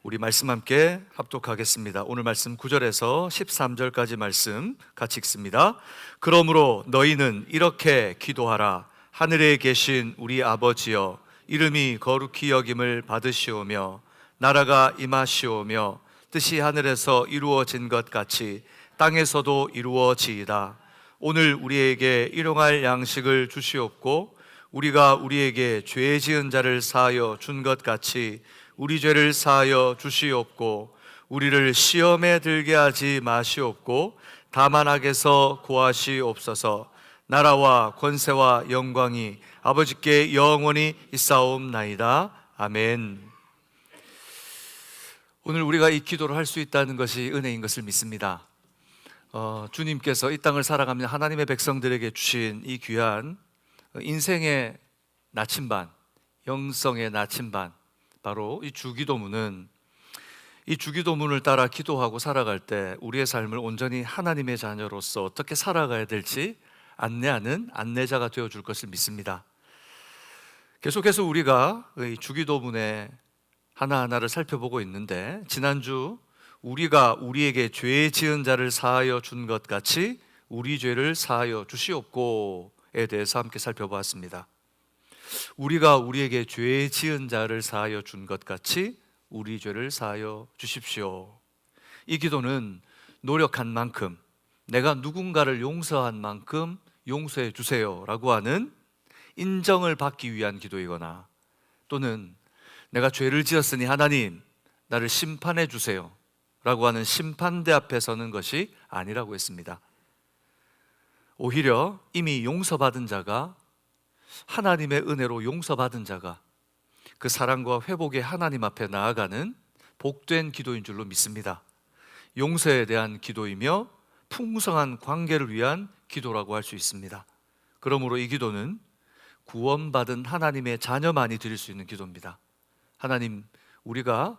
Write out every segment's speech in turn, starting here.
우리 말씀 함께 합독하겠습니다. 오늘 말씀 9절에서 13절까지 말씀 같이 읽습니다. 그러므로 너희는 이렇게 기도하라. 하늘에 계신 우리 아버지여, 이름이 거룩히 여김을 받으시오며 나라가 임하시오며 뜻이 하늘에서 이루어진 것 같이 땅에서도 이루어지이다. 오늘 우리에게 일용할 양식을 주시옵고 우리가 우리에게 죄 지은 자를 사하여 준 것 같이 우리 죄를 사하여 주시옵고 우리를 시험에 들게 하지 마시옵고 다만 악에서 구하시옵소서. 나라와 권세와 영광이 아버지께 영원히 있사옵나이다. 아멘. 오늘 우리가 이 기도를 할 수 있다는 것이 은혜인 것을 믿습니다. 주님께서 이 땅을 살아가며 하나님의 백성들에게 주신 이 귀한 인생의 나침반, 영성의 나침반, 바로 이 주기도문은 이 주기도문을 따라 기도하고 살아갈 때 우리의 삶을 온전히 하나님의 자녀로서 어떻게 살아가야 될지 안내하는 안내자가 되어줄 것을 믿습니다. 계속해서 우리가 이 주기도문의 하나하나를 살펴보고 있는데, 지난주 우리가 우리에게 죄 지은 자를 사하여 준 것 같이 우리 죄를 사하여 주시옵고에 대해서 함께 살펴보았습니다. 우리가 우리에게 죄 지은 자를 사하여 준 것 같이 우리 죄를 사하여 주십시오. 이 기도는 노력한 만큼, 내가 누군가를 용서한 만큼 용서해 주세요 라고 하는 인정을 받기 위한 기도이거나, 또는 내가 죄를 지었으니 하나님 나를 심판해 주세요 라고 하는 심판대 앞에 서는 것이 아니라고 했습니다. 오히려 이미 용서받은 자가, 하나님의 은혜로 용서받은 자가 그 사랑과 회복의 하나님 앞에 나아가는 복된 기도인 줄로 믿습니다. 용서에 대한 기도이며 풍성한 관계를 위한 기도라고 할 수 있습니다. 그러므로 이 기도는 구원받은 하나님의 자녀만이 드릴 수 있는 기도입니다. 하나님, 우리가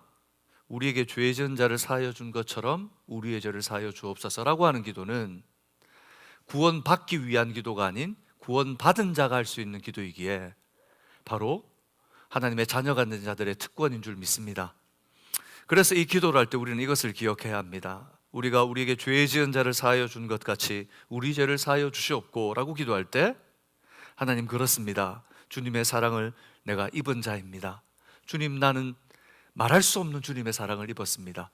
우리에게 죄 지은 자를 사하여 준 것처럼 우리의 죄를 사하여 주옵소서라고 하는 기도는 구원받기 위한 기도가 아닌 구원받은 자가 할 수 있는 기도이기에 바로 하나님의 자녀가 된 자들의 특권인 줄 믿습니다. 그래서 이 기도를 할 때 우리는 이것을 기억해야 합니다. 우리가 우리에게 죄 지은 자를 사하여 준 것 같이 우리 죄를 사하여 주시옵고 라고 기도할 때, 하나님 그렇습니다. 주님의 사랑을 내가 입은 자입니다. 주님, 나는 말할 수 없는 주님의 사랑을 입었습니다.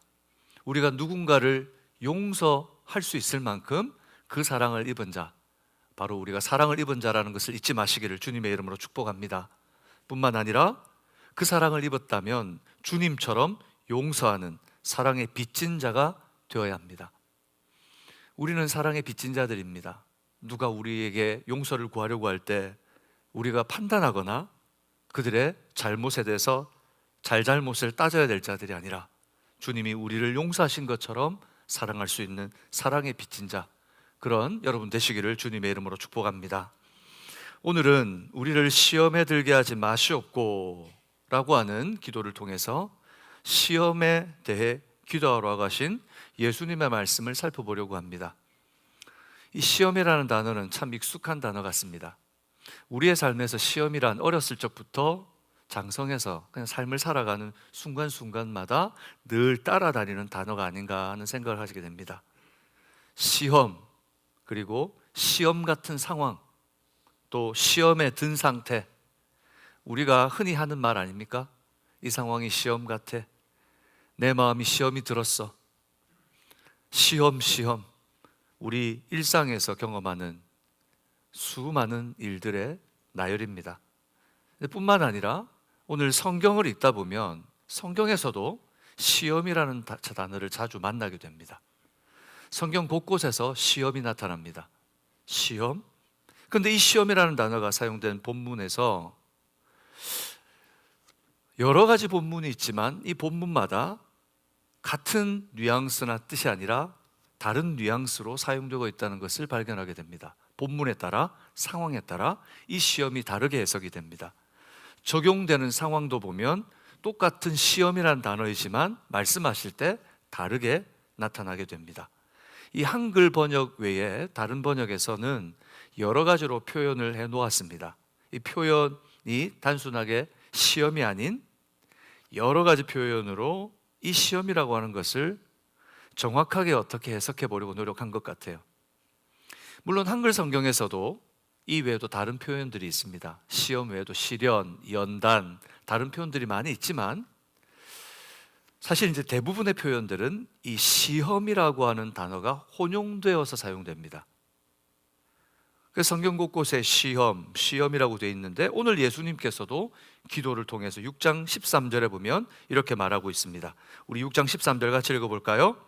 우리가 누군가를 용서할 수 있을 만큼 그 사랑을 입은 자, 바로 우리가 사랑을 입은 자라는 것을 잊지 마시기를 주님의 이름으로 축복합니다. 뿐만 아니라 그 사랑을 입었다면 주님처럼 용서하는 사랑의 빚진 자가 되어야 합니다. 우리는 사랑의 빚진 자들입니다. 누가 우리에게 용서를 구하려고 할 때 우리가 판단하거나 그들의 잘못에 대해서 잘잘못을 따져야 될 자들이 아니라 주님이 우리를 용서하신 것처럼 사랑할 수 있는 사랑의 빚진 자, 그런 여러분 되시기를 주님의 이름으로 축복합니다. 오늘은 우리를 시험에 들게 하지 마시옵고 라고 하는 기도를 통해서 시험에 대해 기도하러 가신 예수님의 말씀을 살펴보려고 합니다. 이 시험이라는 단어는 참 익숙한 단어 같습니다. 우리의 삶에서 시험이란 어렸을 적부터 장성해서 그냥 삶을 살아가는 순간순간마다 늘 따라다니는 단어가 아닌가 하는 생각을 하시게 됩니다. 시험, 그리고 시험 같은 상황, 또 시험에 든 상태, 우리가 흔히 하는 말 아닙니까? 이 상황이 시험 같아. 내 마음이 시험이 들었어. 시험. 우리 일상에서 경험하는 수많은 일들의 나열입니다. 뿐만 아니라 오늘 성경을 읽다 보면 성경에서도 시험이라는 단어를 자주 만나게 됩니다. 성경 곳곳에서 시험이 나타납니다. 시험? 근데 이 시험이라는 단어가 사용된 본문에서 여러 가지 본문이 있지만 이 본문마다 같은 뉘앙스나 뜻이 아니라 다른 뉘앙스로 사용되고 있다는 것을 발견하게 됩니다. 본문에 따라, 상황에 따라 이 시험이 다르게 해석이 됩니다. 적용되는 상황도 보면 똑같은 시험이라는 단어이지만 말씀하실 때 다르게 나타나게 됩니다. 이 한글 번역 외에 다른 번역에서는 여러 가지로 표현을 해 놓았습니다. 이 표현이 단순하게 시험이 아닌 여러 가지 표현으로 이 시험이라고 하는 것을 정확하게 어떻게 해석해 보려고 노력한 것 같아요. 물론 한글 성경에서도 이 외에도 다른 표현들이 있습니다. 시험 외에도 시련, 연단, 다른 표현들이 많이 있지만 사실 이제 대부분의 표현들은 이 시험이라고 하는 단어가 혼용되어서 사용됩니다. 그래서 성경 곳곳에 시험, 시험이라고 되어 있는데 오늘 예수님께서도 기도를 통해서 6장 13절에 보면 이렇게 말하고 있습니다. 우리 6장 13절 같이 읽어볼까요?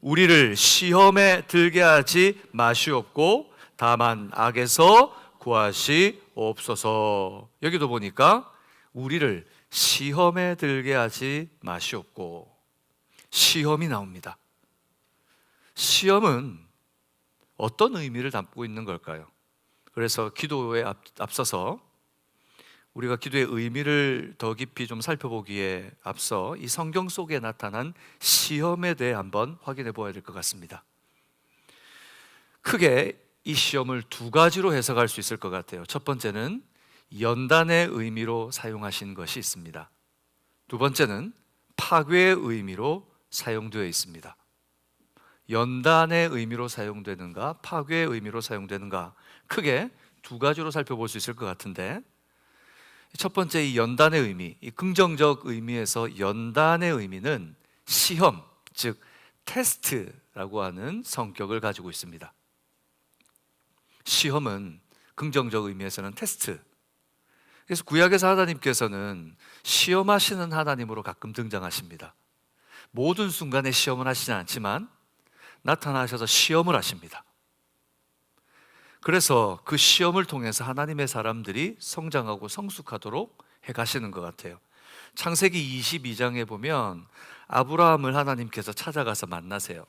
우리를 시험에 들게 하지 마시옵고 다만 악에서 구하시옵소서. 여기도 보니까 우리를 시험에 들게 하지 마시옵고, 시험이 나옵니다. 시험은 어떤 의미를 담고 있는 걸까요? 그래서 기도에 앞서서 우리가 기도의 의미를 더 깊이 좀 살펴보기에 앞서 이 성경 속에 나타난 시험에 대해 한번 확인해 보아야 될 것 같습니다. 크게 이 시험을 두 가지로 해석할 수 있을 것 같아요. 첫 번째는 연단의 의미로 사용하신 것이 있습니다. 두 번째는 파괴의 의미로 사용되어 있습니다. 연단의 의미로 사용되는가, 파괴의 의미로 사용되는가, 크게 두 가지로 살펴볼 수 있을 것 같은데, 첫 번째 이 연단의 의미, 이 긍정적 의미에서 연단의 의미는 시험, 즉 테스트라고 하는 성격을 가지고 있습니다. 시험은 긍정적 의미에서는 테스트. 그래서 구약에서 하나님께서는 시험하시는 하나님으로 가끔 등장하십니다. 모든 순간에 시험을 하시지 않지만 나타나셔서 시험을 하십니다. 그래서 그 시험을 통해서 하나님의 사람들이 성장하고 성숙하도록 해가시는 것 같아요. 창세기 22장에 보면 아브라함을 하나님께서 찾아가서 만나세요.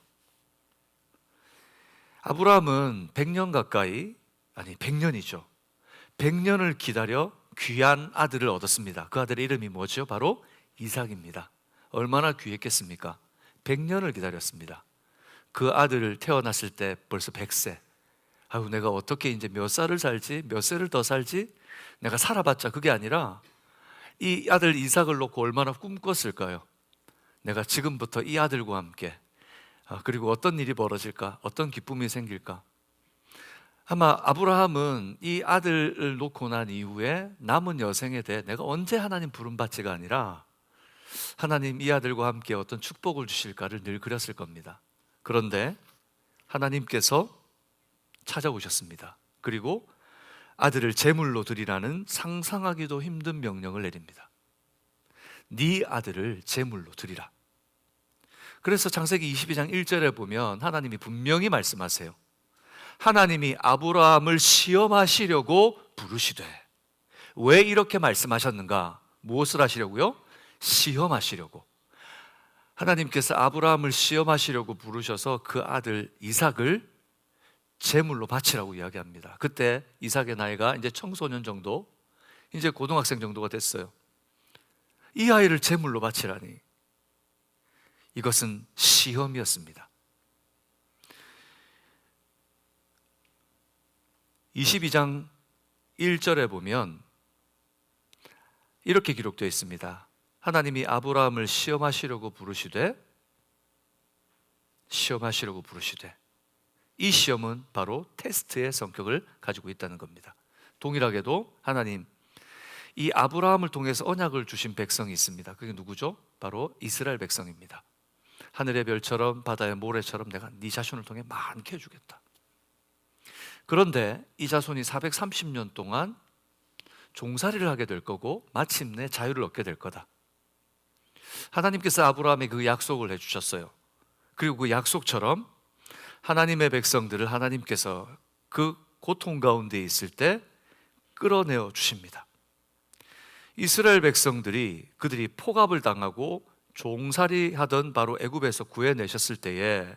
아브라함은 100년 가까이, 아니 100년이죠. 100년을 기다려 귀한 아들을 얻었습니다. 그 아들의 이름이 뭐죠? 바로 이삭입니다. 얼마나 귀했겠습니까? 100년을 기다렸습니다. 그 아들을 태어났을 때 벌써 100세. 아유, 내가 어떻게 이제 몇 살을 살지? 몇 세를 더 살지? 내가 살아봤자 그게 아니라 이 아들 이삭을 놓고 얼마나 꿈꿨을까요? 내가 지금부터 이 아들과 함께, 그리고 어떤 일이 벌어질까? 어떤 기쁨이 생길까? 아마 아브라함은 이 아들을 놓고 난 이후에 남은 여생에 대해 내가 언제 하나님 부름받지가 아니라 하나님 이 아들과 함께 어떤 축복을 주실까를 늘 그렸을 겁니다. 그런데 하나님께서 찾아오셨습니다. 그리고 아들을 제물로 드리라는 상상하기도 힘든 명령을 내립니다. 네 아들을 제물로 드리라. 그래서 창세기 22장 1절에 보면 하나님이 분명히 말씀하세요. 하나님이 아브라함을 시험하시려고 부르시되. 왜 이렇게 말씀하셨는가? 무엇을 하시려고요? 시험하시려고. 하나님께서 아브라함을 시험하시려고 부르셔서 그 아들 이삭을 제물로 바치라고 이야기합니다. 그때 이삭의 나이가 이제 청소년 정도, 이제 고등학생 정도가 됐어요. 이 아이를 제물로 바치라니, 이것은 시험이었습니다. 22장 1절에 보면 이렇게 기록되어 있습니다. 하나님이 아브라함을 시험하시려고 부르시되, 이 시험은 바로 테스트의 성격을 가지고 있다는 겁니다. 동일하게도 하나님, 이 아브라함을 통해서 언약을 주신 백성이 있습니다. 그게 누구죠? 바로 이스라엘 백성입니다. 하늘의 별처럼 바다의 모래처럼 내가 네 자손을 통해 많게 해주겠다. 그런데 이 자손이 430년 동안 종살이를 하게 될 거고 마침내 자유를 얻게 될 거다. 하나님께서 아브라함에 그 약속을 해주셨어요. 그리고 그 약속처럼 하나님의 백성들을 하나님께서 그 고통 가운데 있을 때 끌어내어 주십니다. 이스라엘 백성들이 그들이 포갑을 당하고 종살이 하던 바로 애굽에서 구해내셨을 때에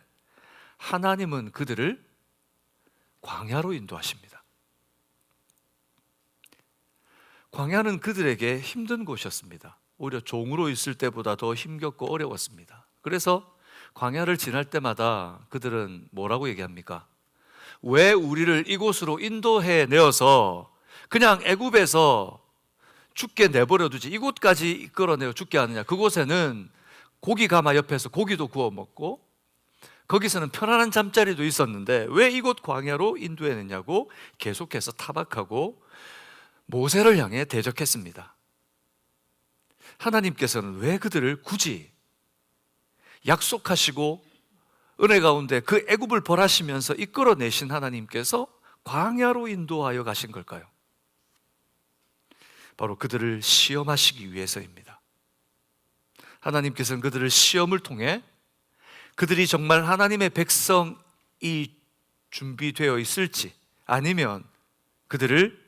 하나님은 그들을 광야로 인도하십니다. 광야는 그들에게 힘든 곳이었습니다. 오히려 종으로 있을 때보다 더 힘겹고 어려웠습니다. 그래서 광야를 지날 때마다 그들은 뭐라고 얘기합니까? 왜 우리를 이곳으로 인도해 내어서 그냥 애굽에서 죽게 내버려 두지 이곳까지 끌어내어 죽게 하느냐? 그곳에는 고기 가마 옆에서 고기도 구워 먹고 거기서는 편안한 잠자리도 있었는데 왜 이곳 광야로 인도해냈냐고 계속해서 타박하고 모세를 향해 대적했습니다. 하나님께서는 왜 그들을 굳이 약속하시고 은혜 가운데 그 애굽을 벌하시면서 이끌어내신 하나님께서 광야로 인도하여 가신 걸까요? 바로 그들을 시험하시기 위해서입니다. 하나님께서는 그들을 시험을 통해 그들이 정말 하나님의 백성이 준비되어 있을지, 아니면 그들을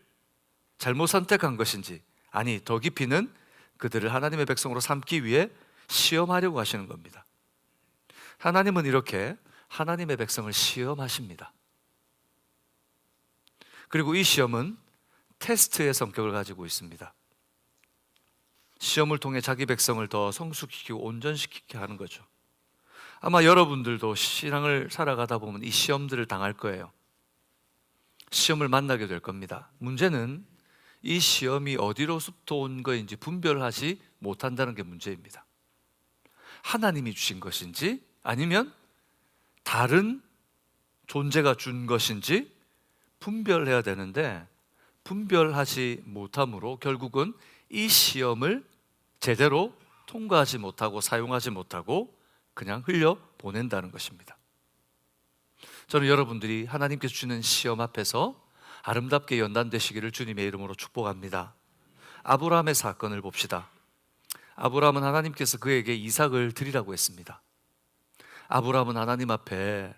잘못 선택한 것인지, 아니 더 깊이는 그들을 하나님의 백성으로 삼기 위해 시험하려고 하시는 겁니다. 하나님은 이렇게 하나님의 백성을 시험하십니다. 그리고 이 시험은 테스트의 성격을 가지고 있습니다. 시험을 통해 자기 백성을 더 성숙시키고 온전시키게 하는 거죠. 아마 여러분들도 신앙을 살아가다 보면 이 시험들을 당할 거예요. 시험을 만나게 될 겁니다. 문제는 이 시험이 어디로부터 온 거인지 분별하지 못한다는 게 문제입니다. 하나님이 주신 것인지 아니면 다른 존재가 준 것인지 분별해야 되는데 분별하지 못함으로 결국은 이 시험을 제대로 통과하지 못하고 사용하지 못하고 그냥 흘려보낸다는 것입니다. 저는 여러분들이 하나님께서 주시는 시험 앞에서 아름답게 연단되시기를 주님의 이름으로 축복합니다. 아브라함의 사건을 봅시다. 아브라함은 하나님께서 그에게 이삭을 드리라고 했습니다. 아브라함은 하나님 앞에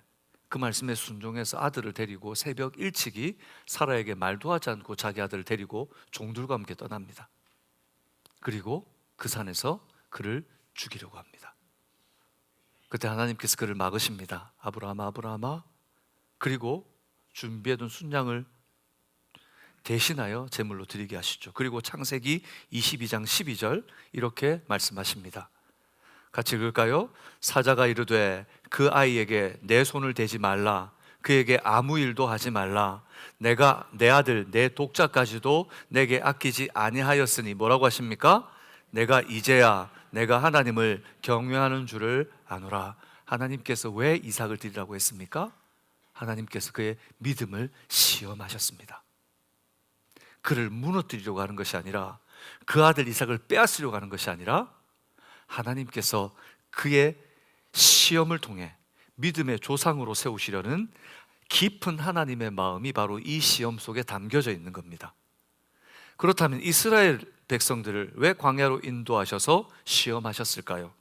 그 말씀에 순종해서 아들을 데리고 새벽 일찍이 사라에게 말도 하지 않고 자기 아들을 데리고 종들과 함께 떠납니다. 그리고 그 산에서 그를 죽이려고 합니다. 그때 하나님께서 그를 막으십니다. 아브라함아, 아브라함아. 그리고 준비해둔 순양을 대신하여 제물로 드리게 하시죠. 그리고 창세기 22장 12절 이렇게 말씀하십니다. 같이 읽을까요? 사자가 이르되 그 아이에게 내 손을 대지 말라. 그에게 아무 일도 하지 말라. 내가 내 아들 내 독자까지도 내게 아끼지 아니하였으니 뭐라고 하십니까? 내가 이제야 내가 하나님을 경외하는 줄을 아노라. 하나님께서 왜 이삭을 드리라고 했습니까? 하나님께서 그의 믿음을 시험하셨습니다. 그를 무너뜨리려고 하는 것이 아니라, 그 아들 이삭을 빼앗으려고 하는 것이 아니라 하나님께서 그의 시험을 통해 믿음의 조상으로 세우시려는 깊은 하나님의 마음이 바로 이 시험 속에 담겨져 있는 겁니다. 그렇다면 이스라엘 백성들을 왜 광야로 인도하셔서 시험하셨을까요?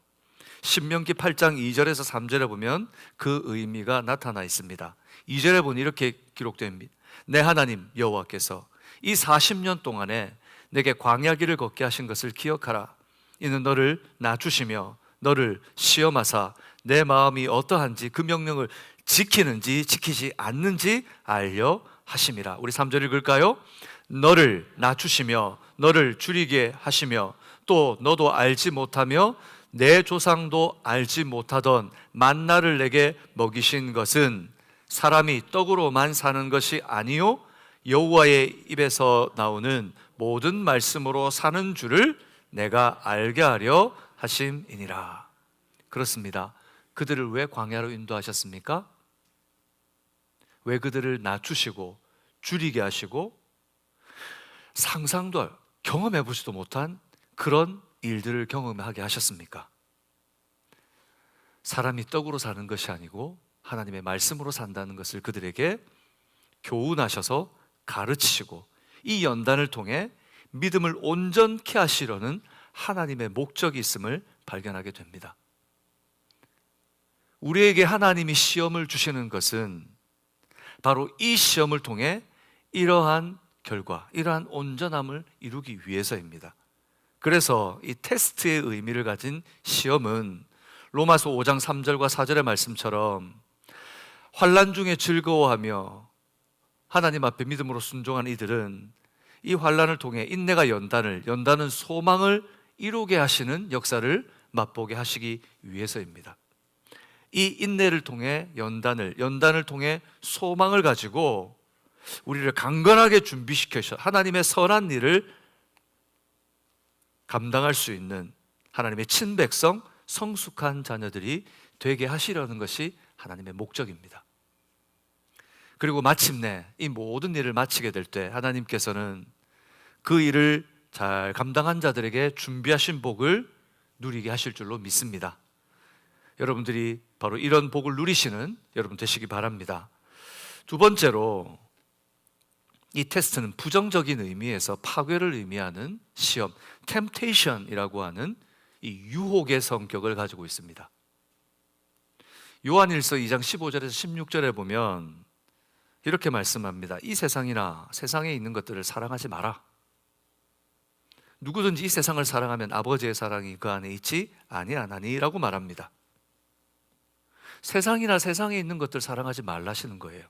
신명기 8장 2절에서 3절에 보면 그 의미가 나타나 있습니다. 2절에 보니 이렇게 기록됩니다. 내 하나님 여호와께서 이 40년 동안에 내게 광야길을 걷게 하신 것을 기억하라. 이는 너를 낮추시며 너를 시험하사 내 마음이 어떠한지 그 명령을 지키는지 지키지 않는지 알려 하심이라. 우리 3절 읽을까요? 너를 낮추시며 너를 줄이게 하시며 또 너도 알지 못하며 내 조상도 알지 못하던 만나를 내게 먹이신 것은 사람이 떡으로만 사는 것이 아니요 여호와의 입에서 나오는 모든 말씀으로 사는 줄을 내가 알게 하려 하심이니라. 그렇습니다. 그들을 왜 광야로 인도하셨습니까? 왜 그들을 낮추시고 줄이게 하시고 상상도 경험해보지도 못한 그런 일들을 경험하게 하셨습니까? 사람이 떡으로 사는 것이 아니고 하나님의 말씀으로 산다는 것을 그들에게 교훈하셔서 가르치시고 이 연단을 통해 믿음을 온전케 하시려는 하나님의 목적이 있음을 발견하게 됩니다. 우리에게 하나님이 시험을 주시는 것은 바로 이 시험을 통해 이러한 결과, 이러한 온전함을 이루기 위해서입니다. 그래서 이 테스트의 의미를 가진 시험은 로마서 5장 3절과 4절의 말씀처럼 환난 중에 즐거워하며 하나님 앞에 믿음으로 순종한 이들은 이 환난을 통해 인내가 연단은 소망을 이루게 하시는 역사를 맛보게 하시기 위해서입니다. 이 인내를 통해 연단을 통해 소망을 가지고 우리를 강건하게 준비시켜서 하나님의 선한 일을 감당할 수 있는 하나님의 친백성, 성숙한 자녀들이 되게 하시려는 것이 하나님의 목적입니다. 그리고 마침내 이 모든 일을 마치게 될 때 하나님께서는 그 일을 잘 감당한 자들에게 준비하신 복을 누리게 하실 줄로 믿습니다. 여러분들이 바로 이런 복을 누리시는 여러분 되시기 바랍니다. 두 번째로, 이 테스트는 부정적인 의미에서 파괴를 의미하는 시험, temptation이라고 하는 이 유혹의 성격을 가지고 있습니다. 요한일서 2장 15절에서 16절에 보면 이렇게 말씀합니다. 이 세상이나 세상에 있는 것들을 사랑하지 마라. 누구든지 이 세상을 사랑하면 아버지의 사랑이 그 안에 있지 아니하나니라고 말합니다. 세상이나 세상에 있는 것들 사랑하지 말라시는 거예요.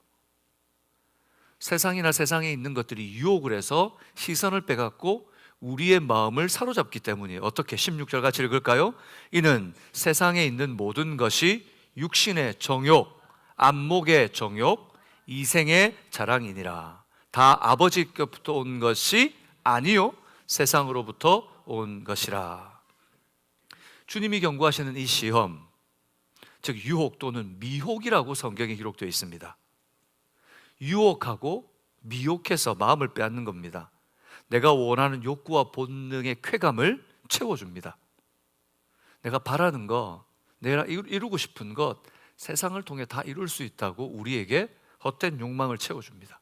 세상이나 세상에 있는 것들이 유혹을 해서 시선을 빼갖고 우리의 마음을 사로잡기 때문이에요. 어떻게 16절 같이 읽을까요? 이는 세상에 있는 모든 것이 육신의 정욕, 안목의 정욕, 이생의 자랑이니라. 다 아버지께부터 온 것이 아니요 세상으로부터 온 것이라. 주님이 경고하시는 이 시험, 즉 유혹 또는 미혹이라고 성경에 기록되어 있습니다. 유혹하고 미혹해서 마음을 빼앗는 겁니다. 내가 원하는 욕구와 본능의 쾌감을 채워줍니다. 내가 바라는 것, 내가 이루고 싶은 것, 세상을 통해 다 이룰 수 있다고 우리에게 헛된 욕망을 채워줍니다.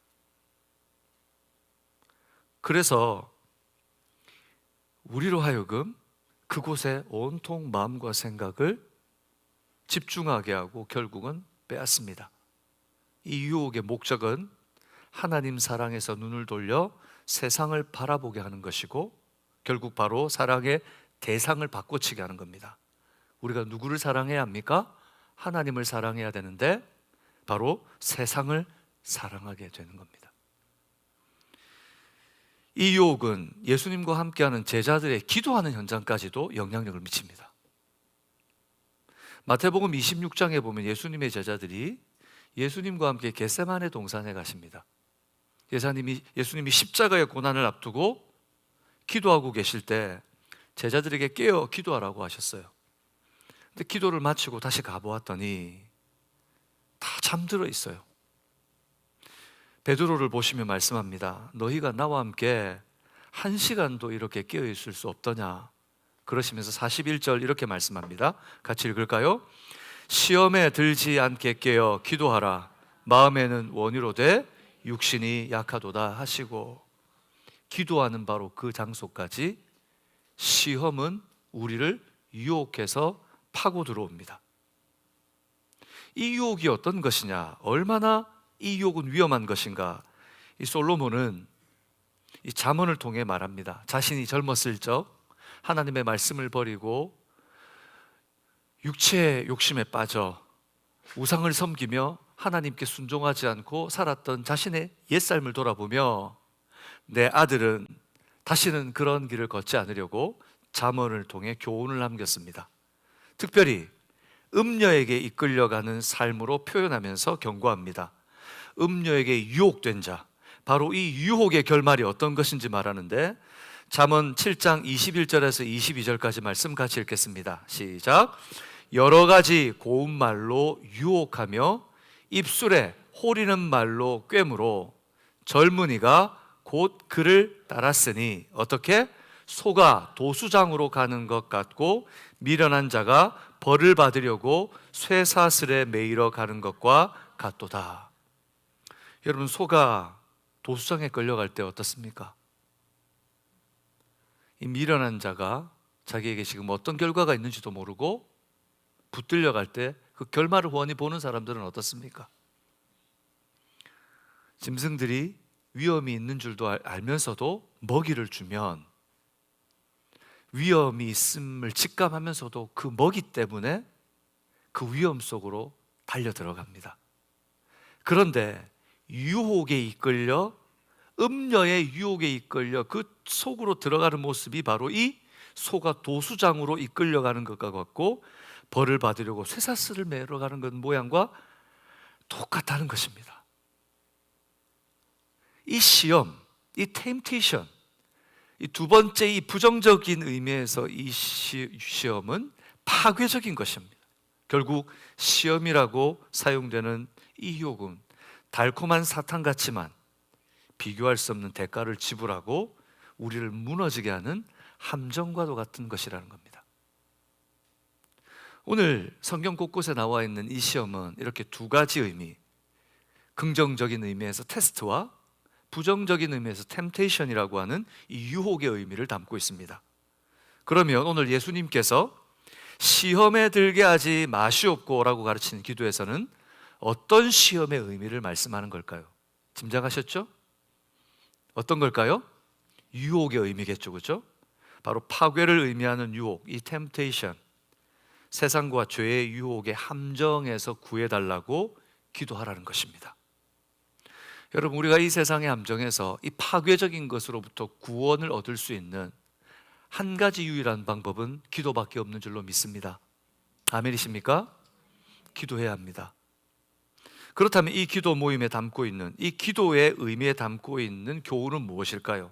그래서 우리로 하여금 그곳에 온통 마음과 생각을 집중하게 하고 결국은 빼앗습니다. 이 유혹의 목적은 하나님 사랑에서 눈을 돌려 세상을 바라보게 하는 것이고 결국 바로 사랑의 대상을 바꿔치게 하는 겁니다. 우리가 누구를 사랑해야 합니까? 하나님을 사랑해야 되는데 바로 세상을 사랑하게 되는 겁니다. 이 유혹은 예수님과 함께하는 제자들의 기도하는 현장까지도 영향력을 미칩니다. 마태복음 26장에 보면 예수님의 제자들이 예수님과 함께 겟세마네 동산에 가십니다. 예수님이 십자가의 고난을 앞두고 기도하고 계실 때 제자들에게 깨어 기도하라고 하셨어요. 근데 기도를 마치고 다시 가보았더니 다 잠들어 있어요. 베드로를 보시며 말씀합니다. 너희가 나와 함께 1시간도 이렇게 깨어 있을 수 없더냐. 그러시면서 41절 이렇게 말씀합니다. 같이 읽을까요? 시험에 들지 않게 깨어 기도하라. 마음에는 원이로되 육신이 약하도다 하시고, 기도하는 바로 그 장소까지 시험은 우리를 유혹해서 파고 들어옵니다. 이 유혹이 어떤 것이냐, 얼마나 이 유혹은 위험한 것인가, 이 솔로몬은 이 잠언을 통해 말합니다. 자신이 젊었을 적 하나님의 말씀을 버리고 육체의 욕심에 빠져 우상을 섬기며 하나님께 순종하지 않고 살았던 자신의 옛삶을 돌아보며 내 아들은 다시는 그런 길을 걷지 않으려고 잠언을 통해 교훈을 남겼습니다. 특별히 음녀에게 이끌려가는 삶으로 표현하면서 경고합니다. 음녀에게 유혹된 자, 바로 이 유혹의 결말이 어떤 것인지 말하는데 잠언 7장 21절에서 22절까지 말씀 같이 읽겠습니다. 시작. 여러 가지 고운 말로 유혹하며 입술에 호리는 말로 꿰므로 젊은이가 곧 그를 따랐으니 어떻게? 소가 도수장으로 가는 것 같고 미련한 자가 벌을 받으려고 쇠사슬에 매이러 가는 것과 같도다. 여러분, 소가 도수장에 끌려갈 때 어떻습니까? 이 미련한 자가 자기에게 지금 어떤 결과가 있는지도 모르고 붙들려 갈 때 그 결말을 훤히 보는 사람들은 어떻습니까? 짐승들이 위험이 있는 줄도 알면서도 먹이를 주면 위험이 있음을 직감하면서도 그 먹이 때문에 그 위험 속으로 달려 들어갑니다. 그런데 유혹에 이끌려, 음녀의 유혹에 이끌려 그 속으로 들어가는 모습이 바로 이 소가 도수장으로 이끌려가는 것과 같고 벌을 받으려고 쇠사슬을 매러 가는 것 모양과 똑같다는 것입니다. 이 시험, 이 temptation, 이 두 번째 이 부정적인 의미에서 이 시험은 파괴적인 것입니다. 결국 시험이라고 사용되는 이 유혹은 달콤한 사탕 같지만 비교할 수 없는 대가를 지불하고 우리를 무너지게 하는 함정과도 같은 것이라는 겁니다. 오늘 성경 곳곳에 나와 있는 이 시험은 이렇게 두 가지 의미, 긍정적인 의미에서 테스트와 부정적인 의미에서 템테이션이라고 하는 이 유혹의 의미를 담고 있습니다. 그러면 오늘 예수님께서 시험에 들게 하지 마시옵고라고 가르치는 기도에서는 어떤 시험의 의미를 말씀하는 걸까요? 짐작하셨죠? 어떤 걸까요? 유혹의 의미겠죠, 그렇죠? 바로 파괴를 의미하는 유혹, 이 템테이션, 세상과 죄의 유혹의 함정에서 구해달라고 기도하라는 것입니다. 여러분, 우리가 이 세상의 함정에서 이 파괴적인 것으로부터 구원을 얻을 수 있는 한 가지 유일한 방법은 기도밖에 없는 줄로 믿습니다. 아멘이십니까? 기도해야 합니다. 그렇다면 이 기도 모임에 담고 있는, 이 기도의 의미에 담고 있는 교훈은 무엇일까요?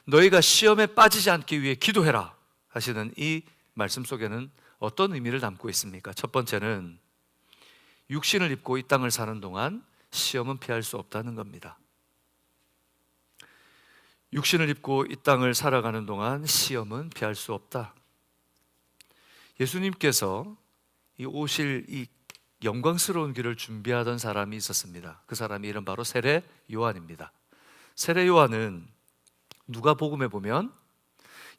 너희가 시험에 빠지지 않기 위해 기도해라 하시는 이 말씀 속에는 어떤 의미를 담고 있습니까? 첫 번째는 육신을 입고 이 땅을 사는 동안 시험은 피할 수 없다는 겁니다. 육신을 입고 이 땅을 살아가는 동안 시험은 피할 수 없다. 예수님께서 이 오실 이 영광스러운 길을 준비하던 사람이 있었습니다. 그 사람의 이름 바로 세례 요한입니다. 세례 요한은 누가복음에 보면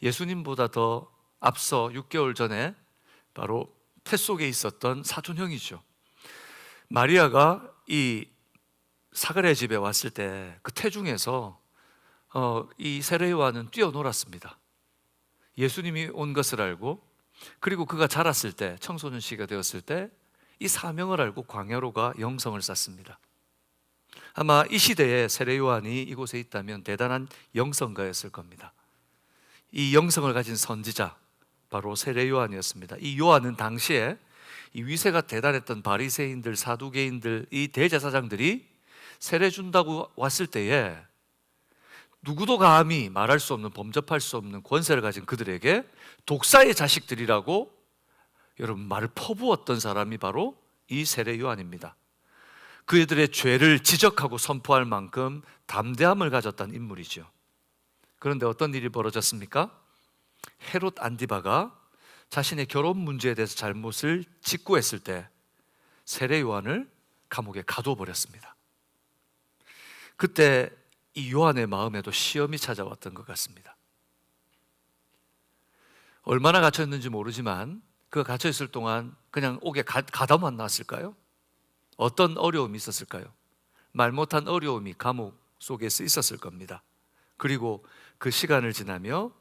예수님보다 더 앞서 6개월 전에 바로 태 속에 있었던 사촌형이죠. 마리아가 이 사가랴 집에 왔을 때 그 태중에서 이 세례 요한은 뛰어놀았습니다. 예수님이 온 것을 알고, 그리고 그가 자랐을 때, 청소년 시기가 되었을 때 이 사명을 알고 광야로가 영성을 쌓습니다. 아마 이 시대에 세례 요한이 이곳에 있다면 대단한 영성가였을 겁니다. 이 영성을 가진 선지자, 바로 세례 요한이었습니다. 이 요한은 당시에 이 위세가 대단했던 바리새인들, 사두개인들, 이 대제사장들이 세례 준다고 왔을 때에 누구도 감히 말할 수 없는, 범접할 수 없는 권세를 가진 그들에게 독사의 자식들이라고 여러분 말을 퍼부었던 사람이 바로 이 세례 요한입니다. 그들의 죄를 지적하고 선포할 만큼 담대함을 가졌던 인물이죠. 그런데 어떤 일이 벌어졌습니까? 헤롯 안디바가 자신의 결혼 문제에 대해서 잘못을 직고했을 때 세례 요한을 감옥에 가둬버렸습니다. 그때 이 요한의 마음에도 시험이 찾아왔던 것 같습니다. 얼마나 갇혀있는지 모르지만 그가 갇혀있을 동안 그냥 옥에 가다만 놨을까요? 어떤 어려움이 있었을까요? 말 못한 어려움이 감옥 속에서 있었을 겁니다. 그리고 그 시간을 지나며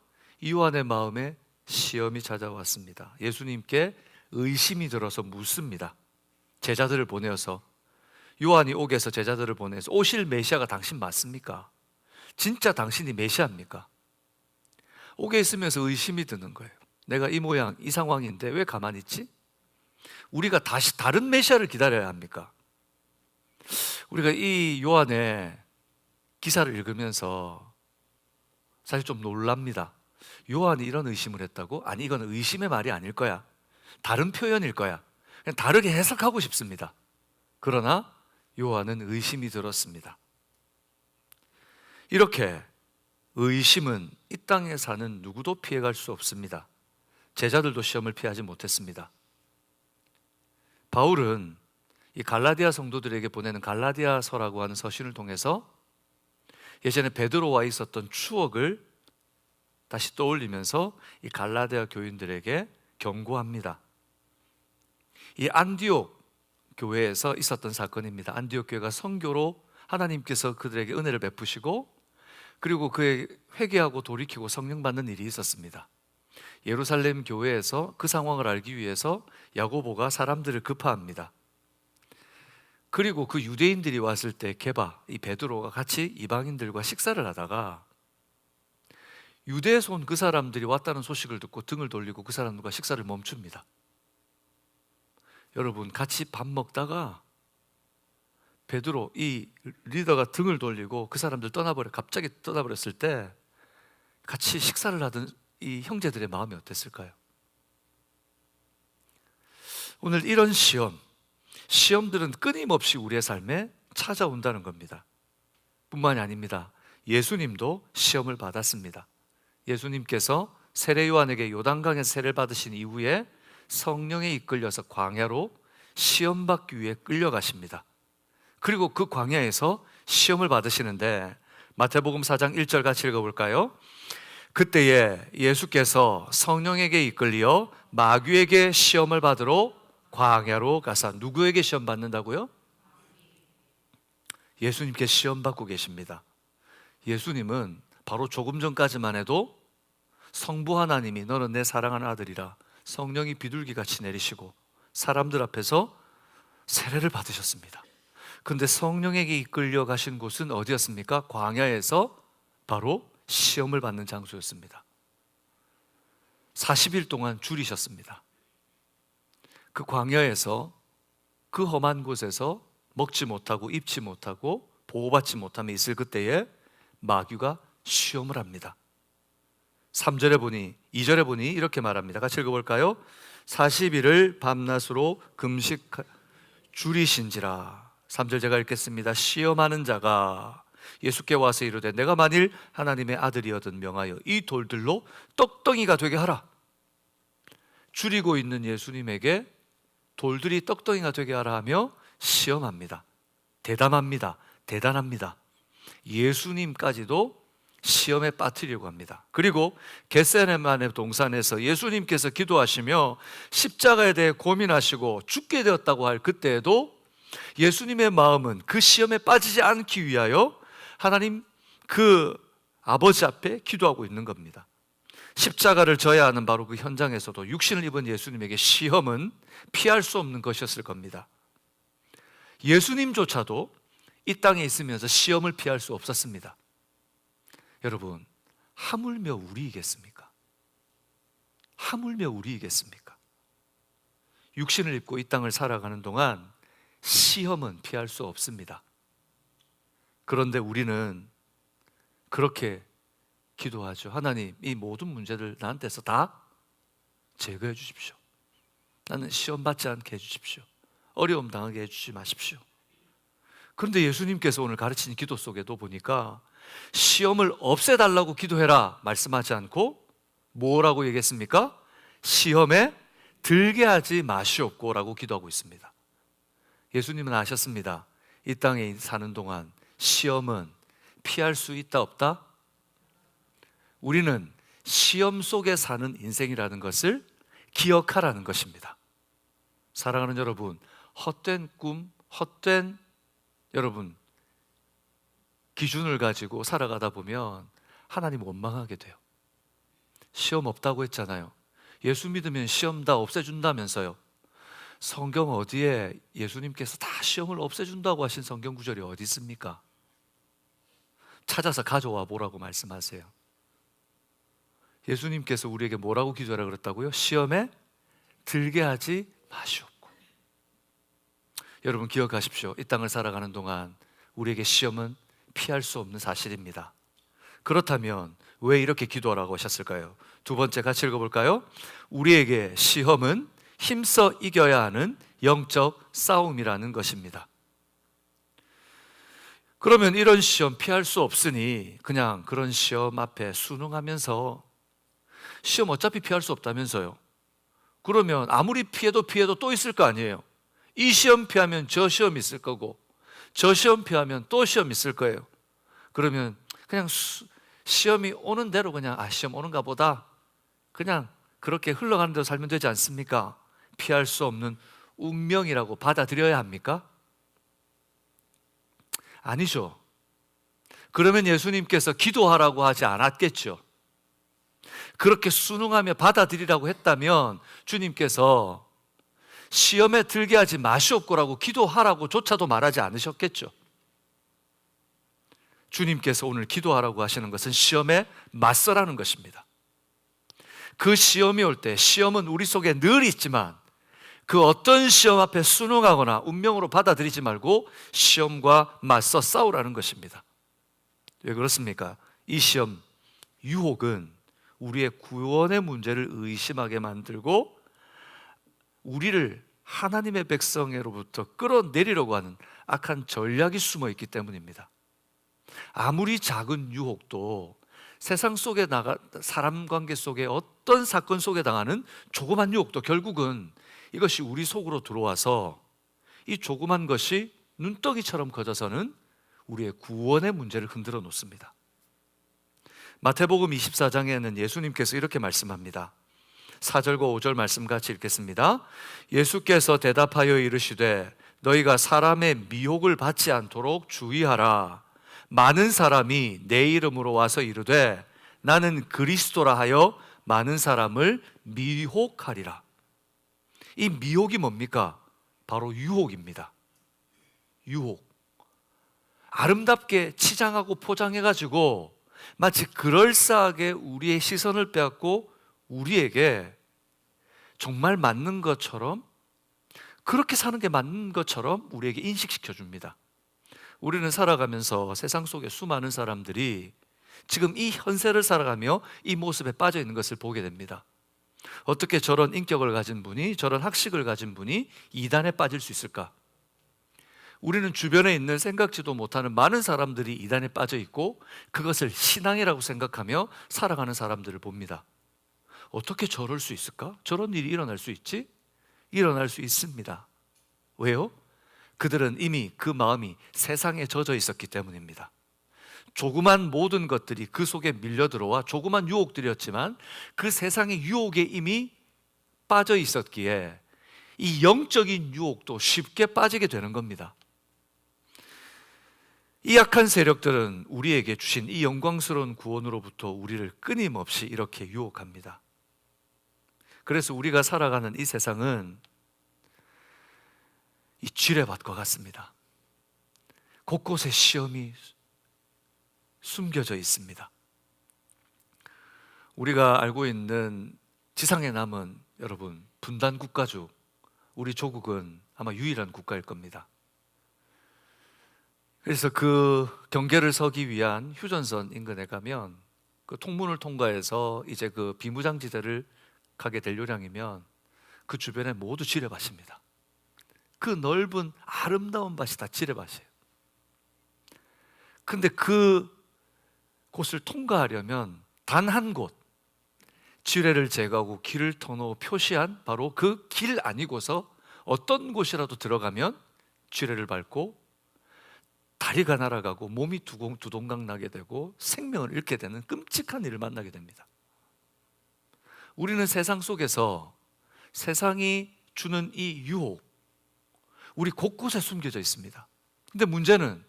이 요한의 마음에 시험이 찾아왔습니다. 예수님께 의심이 들어서 묻습니다. 제자들을 보내어서, 요한이 옥에서 제자들을 보내서 오실 메시아가 당신 맞습니까? 진짜 당신이 메시아입니까? 옥에 있으면서 의심이 드는 거예요. 내가 이 모양, 이 상황인데 왜 가만히 있지? 우리가 다시 다른 메시아를 기다려야 합니까? 우리가 이 요한의 기사를 읽으면서 사실 좀 놀랍니다. 요한이 이런 의심을 했다고? 아니, 이건 의심의 말이 아닐 거야. 다른 표현일 거야. 그냥 다르게 해석하고 싶습니다. 그러나 요한은 의심이 들었습니다. 이렇게 의심은 이 땅에 사는 누구도 피해갈 수 없습니다. 제자들도 시험을 피하지 못했습니다. 바울은 이 갈라디아 성도들에게 보내는 갈라디아서라고 하는 서신을 통해서 예전에 베드로와 있었던 추억을 다시 떠올리면서 이 갈라디아 교인들에게 경고합니다. 이 안디옥 교회에서 있었던 사건입니다. 안디옥 교회가 선교로 하나님께서 그들에게 은혜를 베푸시고, 그리고 그의 회개하고 돌이키고 성령 받는 일이 있었습니다. 예루살렘 교회에서 그 상황을 알기 위해서 야고보가 사람들을 급파합니다. 그리고 그 유대인들이 왔을 때 게바, 이 베드로가 같이 이방인들과 식사를 하다가 유대에서 온 그 사람들이 왔다는 소식을 듣고 등을 돌리고 그 사람들과 식사를 멈춥니다. 여러분, 같이 밥 먹다가 베드로, 이 리더가 등을 돌리고 그 사람들 갑자기 떠나버렸을 때 같이 식사를 하던 이 형제들의 마음이 어땠을까요? 오늘 이런 시험들은 끊임없이 우리의 삶에 찾아온다는 겁니다. 뿐만이 아닙니다. 예수님도 시험을 받았습니다. 예수님께서 세례 요한에게 요단강에서 세례를 받으신 이후에 성령에 이끌려서 광야로 시험 받기 위해 끌려가십니다. 그리고 그 광야에서 시험을 받으시는데 마태복음 4장 1절 같이 읽어볼까요? 그때에 예수께서 성령에게 이끌려 마귀에게 시험을 받으러 광야로 가사. 누구에게 시험 받는다고요? 예수님께 시험 받고 계십니다. 예수님은 바로 조금 전까지만 해도 성부 하나님이 너는 내 사랑하는 아들이라 성령이 비둘기같이 내리시고 사람들 앞에서 세례를 받으셨습니다. 그런데 성령에게 이끌려 가신 곳은 어디였습니까? 광야에서 바로 시험을 받는 장소였습니다. 40일 동안 줄이셨습니다. 그 광야에서, 그 험한 곳에서 먹지 못하고 입지 못하고 보호받지 못하며 있을 그때에 마귀가 시험을 합니다. 3절에 보니, 2절에 보니 이렇게 말합니다. 같이 읽어볼까요? 40일을 밤낮으로 금식 줄이신지라. 3절 제가 읽겠습니다. 시험하는 자가 예수께 와서 이르되 내가 만일 하나님의 아들이거든 명하여 이 돌들로 떡덩이가 되게 하라. 줄이고 있는 예수님에게 돌들이 떡덩이가 되게 하라 하며 시험합니다. 대담합니다. 대단합니다. 예수님까지도 시험에 빠뜨리려고 합니다. 그리고 겟세마네 동산에서 예수님께서 기도하시며 십자가에 대해 고민하시고 죽게 되었다고 할 그때에도 예수님의 마음은 그 시험에 빠지지 않기 위하여 하나님 그 아버지 앞에 기도하고 있는 겁니다. 십자가를 져야 하는 바로 그 현장에서도 육신을 입은 예수님에게 시험은 피할 수 없는 것이었을 겁니다. 예수님조차도 이 땅에 있으면서 시험을 피할 수 없었습니다. 여러분, 하물며 우리이겠습니까? 하물며 우리이겠습니까? 육신을 입고 이 땅을 살아가는 동안 시험은 피할 수 없습니다. 그런데 우리는 그렇게 기도하죠. 하나님, 이 모든 문제들 나한테서 다 제거해 주십시오. 나는 시험 받지 않게 해주십시오. 어려움 당하게 해주지 마십시오. 그런데 예수님께서 오늘 가르치는 기도 속에도 보니까 시험을 없애달라고 기도해라 말씀하지 않고 뭐라고 얘기했습니까? 시험에 들게 하지 마시옵고 라고 기도하고 있습니다. 예수님은 아셨습니다. 이 땅에 사는 동안 시험은 피할 수 있다 없다? 우리는 시험 속에 사는 인생이라는 것을 기억하라는 것입니다. 사랑하는 여러분, 헛된 꿈, 헛된 여러분 기준을 가지고 살아가다 보면 하나님 원망하게 돼요. 시험 없다고 했잖아요. 예수 믿으면 시험 다 없애준다면서요. 성경 어디에 예수님께서 다 시험을 없애준다고 하신 성경 구절이 어디 있습니까? 찾아서 가져와 보라고 말씀하세요. 예수님께서 우리에게 뭐라고 기도하라 그랬다고요? 시험에 들게 하지 마시옵고. 여러분 기억하십시오. 이 땅을 살아가는 동안 우리에게 시험은 피할 수 없는 사실입니다. 그렇다면 왜 이렇게 기도하라고 하셨을까요? 두 번째 같이 읽어볼까요? 우리에게 시험은 힘써 이겨야 하는 영적 싸움이라는 것입니다. 그러면 이런 시험 피할 수 없으니 그냥 그런 시험 앞에 순응하면서, 시험 어차피 피할 수 없다면서요. 그러면 아무리 피해도 또 있을 거 아니에요. 이 시험 피하면 저 시험 있을 거고 저 시험 피하면 또 시험 있을 거예요. 그러면 그냥 시험이 오는 대로 그냥 시험 오는가 보다 그냥 그렇게 흘러가는 대로 살면 되지 않습니까? 피할 수 없는 운명이라고 받아들여야 합니까? 아니죠. 그러면 예수님께서 기도하라고 하지 않았겠죠. 그렇게 순응하며 받아들이라고 했다면 주님께서 시험에 들게 하지 마시옵고라고 기도하라고 조차도 말하지 않으셨겠죠. 주님께서 오늘 기도하라고 하시는 것은 시험에 맞서라는 것입니다. 그 시험이 올 때, 시험은 우리 속에 늘 있지만 그 어떤 시험 앞에 순응하거나 운명으로 받아들이지 말고 시험과 맞서 싸우라는 것입니다. 왜 그렇습니까? 이 시험, 유혹은 우리의 구원의 문제를 의심하게 만들고 우리를 하나님의 백성으로부터 끌어내리려고 하는 악한 전략이 숨어 있기 때문입니다. 아무리 작은 유혹도 세상 속에 사람 관계 속에 어떤 사건 속에 당하는 조그만 유혹도 결국은 이것이 우리 속으로 들어와서 이 조그만 것이 눈덩이처럼 커져서는 우리의 구원의 문제를 흔들어 놓습니다. 마태복음 24장에는 예수님께서 이렇게 말씀합니다. 4절과 5절 말씀 같이 읽겠습니다. 예수께서 대답하여 이르시되 너희가 사람의 미혹을 받지 않도록 주의하라. 많은 사람이 내 이름으로 와서 이르되 나는 그리스도라 하여 많은 사람을 미혹하리라. 이 미혹이 뭡니까? 바로 유혹입니다. 유혹. 아름답게 치장하고 포장해가지고 마치 그럴싸하게 우리의 시선을 빼앗고 우리에게 정말 맞는 것처럼, 그렇게 사는 게 맞는 것처럼 우리에게 인식시켜 줍니다. 우리는 살아가면서 세상 속에 수많은 사람들이 지금 이 현세를 살아가며 이 모습에 빠져 있는 것을 보게 됩니다. 어떻게 저런 인격을 가진 분이, 저런 학식을 가진 분이 이단에 빠질 수 있을까? 우리는 주변에 있는 생각지도 못하는 많은 사람들이 이단에 빠져 있고 그것을 신앙이라고 생각하며 살아가는 사람들을 봅니다. 어떻게 저럴 수 있을까? 저런 일이 일어날 수 있지? 일어날 수 있습니다. 왜요? 그들은 이미 그 마음이 세상에 젖어 있었기 때문입니다. 조그만 모든 것들이 그 속에 밀려 들어와 조그만 유혹들이었지만 그 세상의 유혹에 이미 빠져 있었기에 이 영적인 유혹도 쉽게 빠지게 되는 겁니다. 이 악한 세력들은 우리에게 주신 이 영광스러운 구원으로부터 우리를 끊임없이 이렇게 유혹합니다. 그래서 우리가 살아가는 이 세상은 이 지뢰밭과 같습니다. 곳곳에 시험이 숨겨져 있습니다. 우리가 알고 있는 지상에 남은 여러분 분단 국가주, 우리 조국은 아마 유일한 국가일 겁니다. 그래서 그 경계를 서기 위한 휴전선 인근에 가면 그 통문을 통과해서 이제 그 비무장지대를 가게 될 요량이면 그 주변에 모두 지뢰밭입니다. 그 넓은 아름다운 밭이 다 지뢰밭이에요. 근데 그 곳을 통과하려면 단 한 곳, 지뢰를 제거하고 길을 터놓고 표시한 바로 그 길 아니고서 어떤 곳이라도 들어가면 지뢰를 밟고 다리가 날아가고 몸이 두동강 나게 되고 생명을 잃게 되는 끔찍한 일을 만나게 됩니다. 우리는 세상 속에서 세상이 주는 이 유혹, 우리 곳곳에 숨겨져 있습니다. 근데 문제는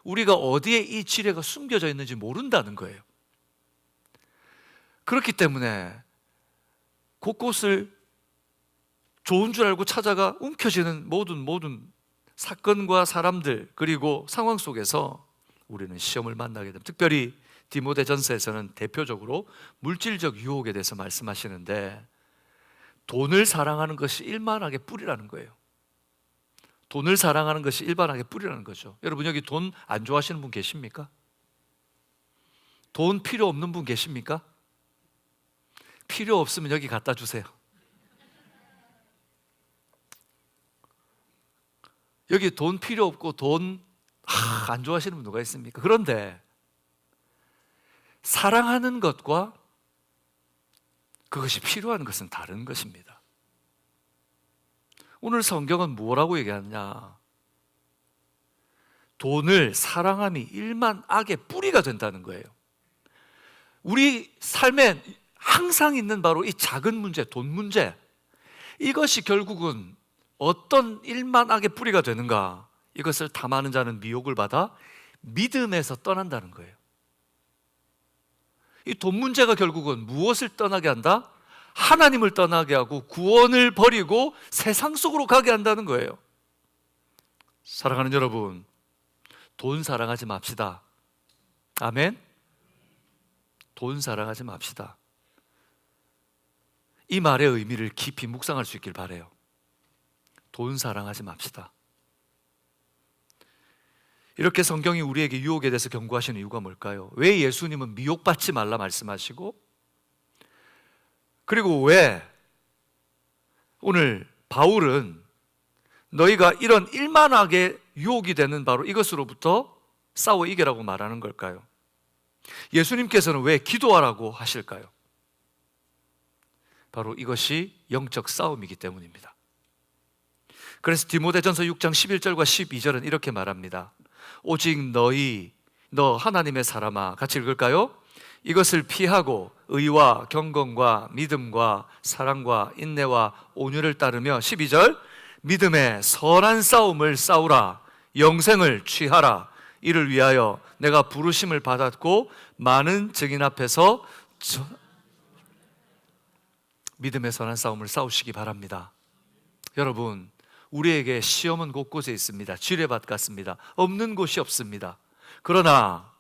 우리가 어디에 이 지뢰가 숨겨져 있는지 모른다는 거예요. 그렇기 때문에 곳곳을 좋은 줄 알고 찾아가 움켜쥐는 모든 사건과 사람들 그리고 상황 속에서 우리는 시험을 만나게 됩니다. 특별히 디모데전서에서는 대표적으로 물질적 유혹에 대해서 말씀하시는데 돈을 사랑하는 것이 일만하게 뿌리라는 거예요. 돈을 사랑하는 것이 일반하게 뿌리라는 거죠. 여러분 여기 돈 안 좋아하시는 분 계십니까? 돈 필요 없는 분 계십니까? 필요 없으면 여기 갖다 주세요. 여기 돈 필요 없고 돈 안 좋아하시는 분 누가 있습니까? 그런데 사랑하는 것과 그것이 필요한 것은 다른 것입니다. 오늘 성경은 뭐라고 얘기하느냐? 돈을 사랑함이 일만 악의 뿌리가 된다는 거예요. 우리 삶에 항상 있는 바로 이 작은 문제, 돈 문제, 이것이 결국은 어떤 일만 악의 뿌리가 되는가? 이것을 탐하는 자는 미혹을 받아 믿음에서 떠난다는 거예요. 이 돈 문제가 결국은 무엇을 떠나게 한다? 하나님을 떠나게 하고 구원을 버리고 세상 속으로 가게 한다는 거예요. 사랑하는 여러분, 돈 사랑하지 맙시다. 아멘? 돈 사랑하지 맙시다. 이 말의 의미를 깊이 묵상할 수 있길 바라요. 돈 사랑하지 맙시다. 이렇게 성경이 우리에게 유혹에 대해서 경고하시는 이유가 뭘까요? 왜 예수님은 미혹받지 말라 말씀하시고, 그리고 왜 오늘 바울은 너희가 이런 일만하게 유혹이 되는 바로 이것으로부터 싸워 이겨라고 말하는 걸까요? 예수님께서는 왜 기도하라고 하실까요? 바로 이것이 영적 싸움이기 때문입니다. 그래서 디모데전서 6장 11절과 12절은 이렇게 말합니다. 오직 너 하나님의 사람아, 같이 읽을까요? 이것을 피하고 의와 경건과 믿음과 사랑과 인내와 온유를 따르며 12절 믿음의 선한 싸움을 싸우라. 영생을 취하라. 이를 위하여 내가 부르심을 받았고 많은 증인 앞에서 믿음의 선한 싸움을 싸우시기 바랍니다. 여러분, 우리에게 시험은 곳곳에 있습니다. 지뢰밭 같습니다. 없는 곳이 없습니다. 그러나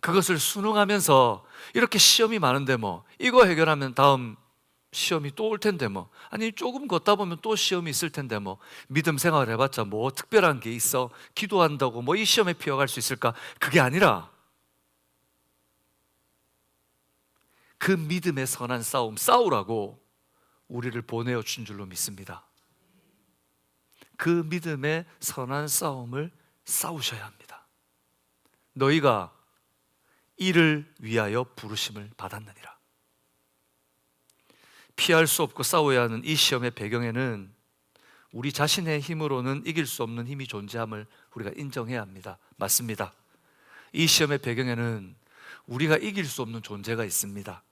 그것을 순응하면서 이렇게 시험이 많은데 이거 해결하면 다음 시험이 또 올 텐데 아니 조금 걷다 보면 또 시험이 있을 텐데 믿음 생활을 해봤자 특별한 게 있어? 기도한다고 이 시험에 피해갈 수 있을까? 그게 아니라 그 믿음의 선한 싸움 싸우라고 우리를 보내어 준 줄로 믿습니다. 그 믿음의 선한 싸움을 싸우셔야 합니다. 너희가 이를 위하여 부르심을 받았느니라. 피할 수 없고 싸워야 하는 이 시험의 배경에는 우리 자신의 힘으로는 이길 수 없는 힘이 존재함을 우리가 인정해야 합니다. 맞습니다. 이 시험의 배경에는 우리가 이길 수 없는 존재가 있습니다.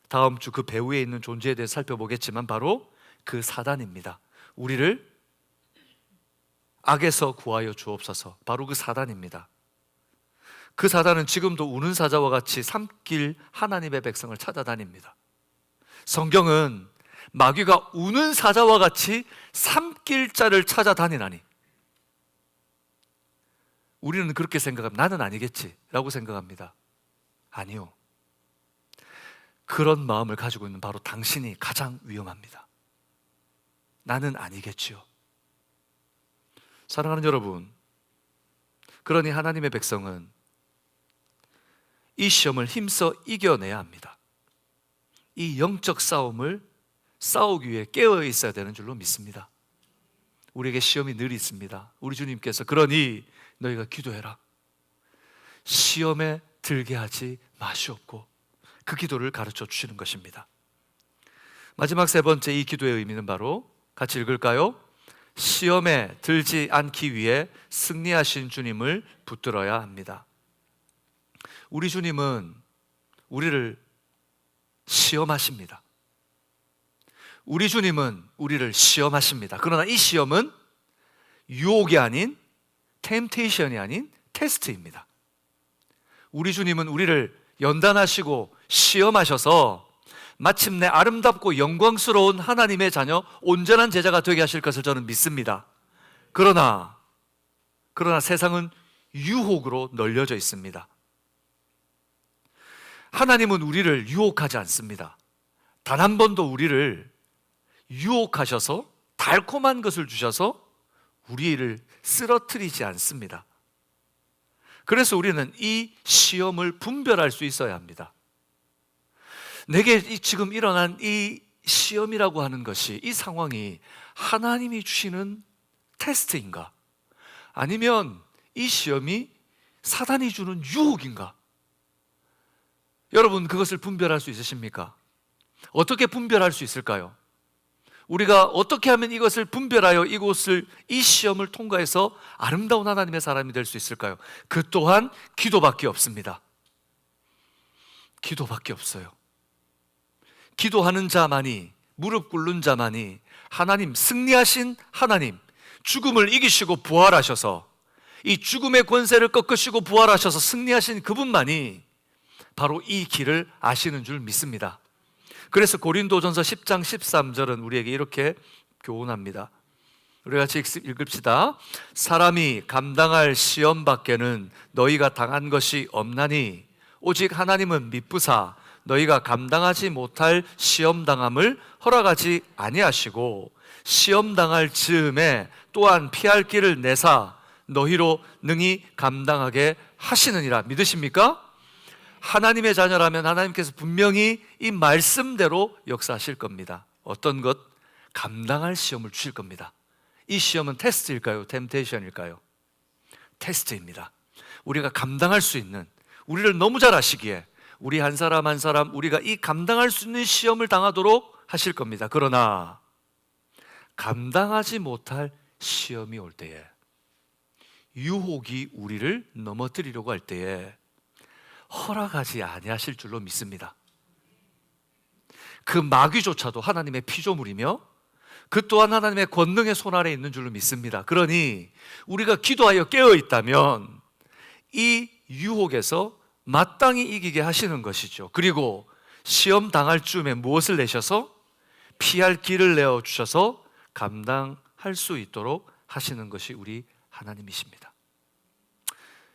다음 주 그 배후에 있는 존재에 대해 살펴보겠지만 바로 그 사단입니다. 우리를 악에서 구하여 주옵소서. 바로 그 사단입니다. 그 사단은 지금도 우는 사자와 같이 삼킬 하나님의 백성을 찾아다닙니다. 성경은 마귀가 우는 사자와 같이 삼킬 자를 찾아다니나니, 우리는 그렇게 생각합니다. 나는 아니겠지 라고 생각합니다. 아니요, 그런 마음을 가지고 있는 바로 당신이 가장 위험합니다. 나는 아니겠지요. 사랑하는 여러분, 그러니 하나님의 백성은 이 시험을 힘써 이겨내야 합니다. 이 영적 싸움을 싸우기 위해 깨어 있어야 되는 줄로 믿습니다. 우리에게 시험이 늘 있습니다. 우리 주님께서 그러니 너희가 기도해라. 시험에 들게 하지 마시옵고, 그 기도를 가르쳐 주시는 것입니다. 마지막 세 번째 이 기도의 의미는 바로, 같이 읽을까요? 시험에 들지 않기 위해 승리하신 주님을 붙들어야 합니다. 우리 주님은 우리를 시험하십니다. 우리 주님은 우리를 시험하십니다. 그러나 이 시험은 유혹이 아닌, 템테이션이 아닌 테스트입니다. 우리 주님은 우리를 연단하시고 시험하셔서 마침내 아름답고 영광스러운 하나님의 자녀, 온전한 제자가 되게 하실 것을 저는 믿습니다. 그러나 세상은 유혹으로 널려져 있습니다. 하나님은 우리를 유혹하지 않습니다. 단 한 번도 우리를 유혹하셔서 달콤한 것을 주셔서 우리를 쓰러뜨리지 않습니다. 그래서 우리는 이 시험을 분별할 수 있어야 합니다. 내게 지금 일어난 이 시험이라고 하는 것이, 이 상황이 하나님이 주시는 테스트인가? 아니면 이 시험이 사단이 주는 유혹인가? 여러분, 그것을 분별할 수 있으십니까? 어떻게 분별할 수 있을까요? 우리가 어떻게 하면 이것을 분별하여 이 시험을 통과해서 아름다운 하나님의 사람이 될 수 있을까요? 그 또한 기도밖에 없습니다. 기도밖에 없어요. 기도하는 자만이, 무릎 꿇는 자만이 하나님, 승리하신 하나님, 죽음을 이기시고 부활하셔서 이 죽음의 권세를 꺾으시고 부활하셔서 승리하신 그분만이 바로 이 길을 아시는 줄 믿습니다. 그래서 고린도전서 10장 13절은 우리에게 이렇게 교훈합니다. 우리 같이 읽읍시다. 사람이 감당할 시험 밖에는 너희가 당한 것이 없나니 오직 하나님은 미쁘사 너희가 감당하지 못할 시험 당함을 허락하지 아니하시고 시험 당할 즈음에 또한 피할 길을 내사 너희로 능히 감당하게 하시느니라. 믿으십니까? 하나님의 자녀라면 하나님께서 분명히 이 말씀대로 역사하실 겁니다. 어떤 것? 감당할 시험을 주실 겁니다. 이 시험은 테스트일까요? 템테이션일까요? 테스트입니다. 우리가 감당할 수 있는, 우리를 너무 잘 아시기에 우리 한 사람 한 사람 우리가 이 감당할 수 있는 시험을 당하도록 하실 겁니다. 그러나 감당하지 못할 시험이 올 때에, 유혹이 우리를 넘어뜨리려고 할 때에 허락하지 아니하실 줄로 믿습니다. 그 마귀조차도 하나님의 피조물이며 그 또한 하나님의 권능의 손 아래에 있는 줄로 믿습니다. 그러니 우리가 기도하여 깨어 있다면 이 유혹에서 마땅히 이기게 하시는 것이죠. 그리고 시험 당할 쯤에 무엇을 내셔서 피할 길을 내어 주셔서 감당할 수 있도록 하시는 것이 우리 하나님이십니다.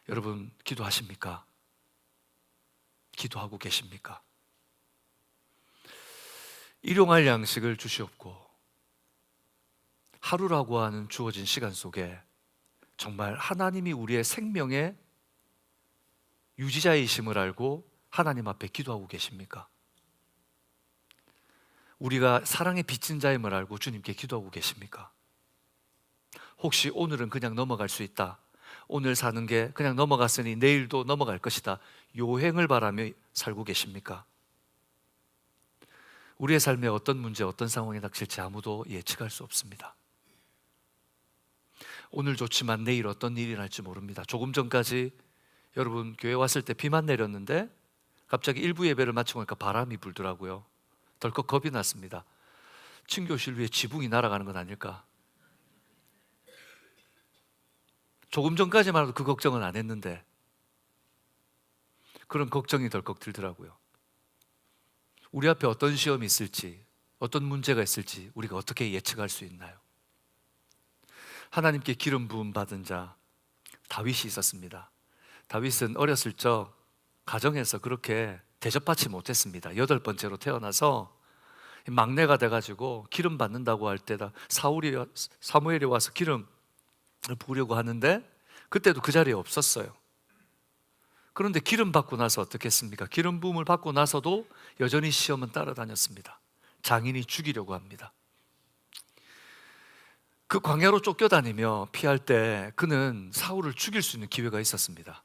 여러분, 기도하십니까? 기도하고 계십니까? 일용할 양식을 주시옵고 하루라고 하는 주어진 시간 속에 정말 하나님이 우리의 생명의 유지자이심을 알고 하나님 앞에 기도하고 계십니까? 우리가 사랑의 빚진 자임을 알고 주님께 기도하고 계십니까? 혹시 오늘은 그냥 넘어갈 수 있다, 오늘 사는 게 그냥 넘어갔으니 내일도 넘어갈 것이다, 요행을 바라며 살고 계십니까? 우리의 삶에 어떤 문제, 어떤 상황이 닥칠지 아무도 예측할 수 없습니다. 오늘 좋지만 내일 어떤 일이 날지 모릅니다. 조금 전까지 여러분 교회 왔을 때 비만 내렸는데 갑자기 일부 예배를 마치고 나니까 바람이 불더라고요. 덜컥 겁이 났습니다. 친교실 위에 지붕이 날아가는 건 아닐까? 조금 전까지만 해도 그 걱정은 안 했는데 그런 걱정이 덜컥 들더라고요. 우리 앞에 어떤 시험이 있을지, 어떤 문제가 있을지 우리가 어떻게 예측할 수 있나요? 하나님께 기름 부음 받은 자 다윗이 있었습니다. 다윗은 어렸을 적 가정에서 그렇게 대접받지 못했습니다. 8번째로 태어나서 막내가 돼가지고 기름 받는다고 할 때다 사무엘이 와서 기름을 부으려고 하는데 그때도 그 자리에 없었어요. 그런데 기름 받고 나서 어떻게 했습니까? 기름 부음을 받고 나서도 여전히 시험은 따라다녔습니다. 장인이 죽이려고 합니다. 그 광야로 쫓겨다니며 피할 때 그는 사울을 죽일 수 있는 기회가 있었습니다.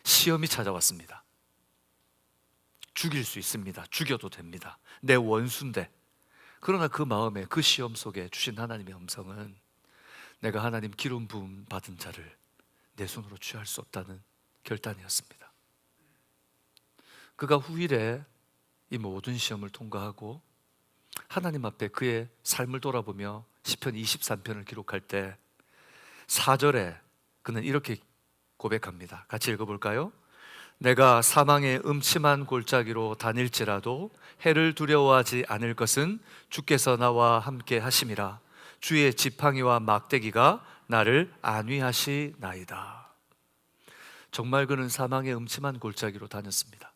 시험이 찾아왔습니다. 죽일 수 있습니다. 죽여도 됩니다. 내 원수인데. 그러나 그 마음에, 그 시험 속에 주신 하나님의 음성은 내가 하나님 기름 부음 받은 자를 내 손으로 취할 수 없다는 결단이었습니다. 그가 후일에 이 모든 시험을 통과하고 하나님 앞에 그의 삶을 돌아보며 시편 23편을 기록할 때 4절에 그는 이렇게 고백합니다. 같이 읽어볼까요? 내가 사망의 음침한 골짜기로 다닐지라도 해를 두려워하지 않을 것은 주께서 나와 함께 하심이라. 주의 지팡이와 막대기가 나를 안위하시나이다. 정말 그는 사망의 음침한 골짜기로 다녔습니다.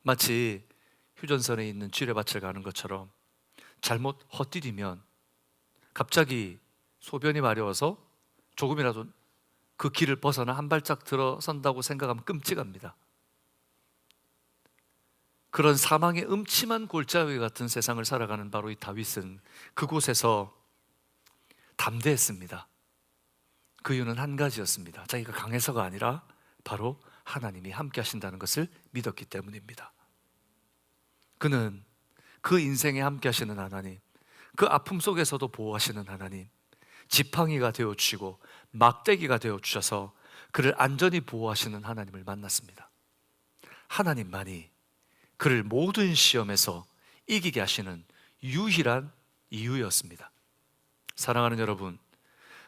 마치 휴전선에 있는 지뢰밭을 가는 것처럼 잘못 헛디디면 갑자기 소변이 마려워서 조금이라도 그 길을 벗어나 한 발짝 들어선다고 생각하면 끔찍합니다. 그런 사망의 음침한 골짜기 같은 세상을 살아가는 바로 이 다윗은 그곳에서 담대했습니다. 그 이유는 한 가지였습니다. 자기가 강해서가 아니라 바로 하나님이 함께 하신다는 것을 믿었기 때문입니다. 그는 그 인생에 함께 하시는 하나님, 그 아픔 속에서도 보호하시는 하나님, 지팡이가 되어주시고 막대기가 되어주셔서 그를 안전히 보호하시는 하나님을 만났습니다. 하나님만이 그를 모든 시험에서 이기게 하시는 유일한 이유였습니다. 사랑하는 여러분,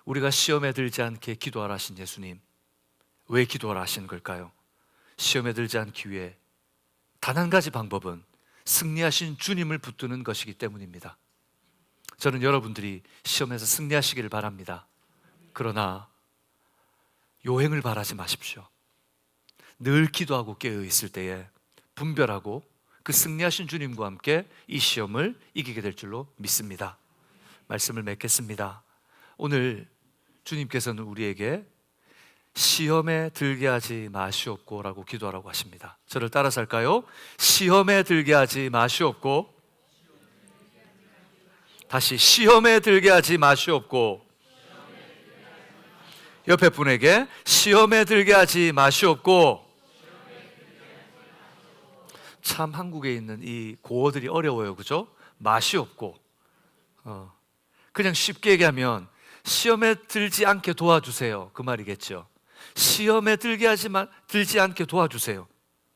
우리가 시험에 들지 않게 기도하라 하신 예수님, 왜 기도하라 하신 걸까요? 시험에 들지 않기 위해 단 한 가지 방법은 승리하신 주님을 붙드는 것이기 때문입니다. 저는 여러분들이 시험에서 승리하시기를 바랍니다. 그러나 요행을 바라지 마십시오. 늘 기도하고 깨어 있을 때에 분별하고 그 승리하신 주님과 함께 이 시험을 이기게 될 줄로 믿습니다. 말씀을 맺겠습니다. 오늘 주님께서는 우리에게 시험에 들게 하지 마시옵고 라고 기도하라고 하십니다. 저를 따라서 할까요? 시험에 들게 하지 마시옵고, 다시 시험에 들게 하지 마시옵고, 옆에 분에게 시험에 들게 하지 마시옵고. 참 한국에 있는 이 고어들이 어려워요, 그죠? 마시옵고. 그냥 쉽게 얘기하면 시험에 들지 않게 도와주세요, 그 말이겠죠. 시험에 들지 않게 도와주세요.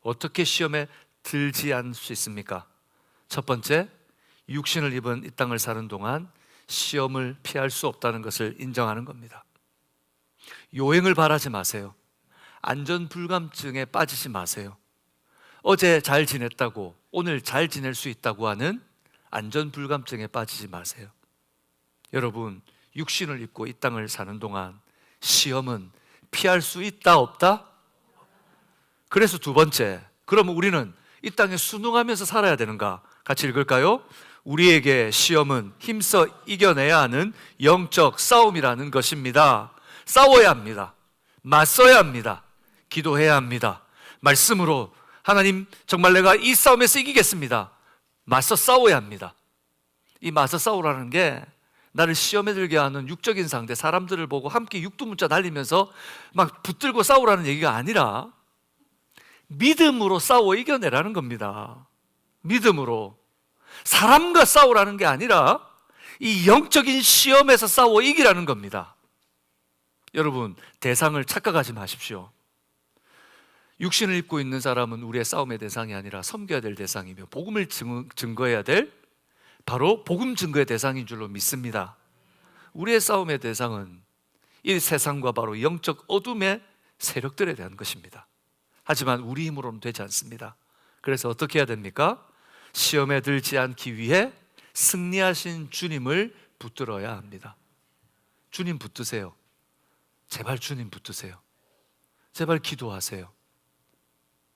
어떻게 시험에 들지 않을 수 있습니까? 첫 번째, 육신을 입은 이 땅을 사는 동안 시험을 피할 수 없다는 것을 인정하는 겁니다. 요행을 바라지 마세요. 안전불감증에 빠지지 마세요. 어제 잘 지냈다고 오늘 잘 지낼 수 있다고 하는 안전불감증에 빠지지 마세요. 여러분, 육신을 입고 이 땅을 사는 동안 시험은 피할 수 있다 없다? 그래서 두 번째, 그러면 우리는 이 땅에 순응하면서 살아야 되는가? 같이 읽을까요? 우리에게 시험은 힘써 이겨내야 하는 영적 싸움이라는 것입니다. 싸워야 합니다. 맞서야 합니다. 기도해야 합니다. 말씀으로 하나님, 정말 내가 이 싸움에서 이기겠습니다. 맞서 싸워야 합니다. 이 맞서 싸우라는 게 나를 시험에 들게 하는 육적인 상대, 사람들을 보고 함께 육두문자 날리면서 막 붙들고 싸우라는 얘기가 아니라 믿음으로 싸워 이겨내라는 겁니다. 믿음으로. 사람과 싸우라는 게 아니라 이 영적인 시험에서 싸워 이기라는 겁니다. 여러분, 대상을 착각하지 마십시오. 육신을 입고 있는 사람은 우리의 싸움의 대상이 아니라 섬겨야 될 대상이며 복음을 증거해야 될 바로 복음 증거의 대상인 줄로 믿습니다. 우리의 싸움의 대상은 이 세상과 바로 영적 어둠의 세력들에 대한 것입니다. 하지만 우리 힘으로는 되지 않습니다. 그래서 어떻게 해야 됩니까? 시험에 들지 않기 위해 승리하신 주님을 붙들어야 합니다. 주님 붙드세요. 제발 주님 붙드세요. 제발 기도하세요.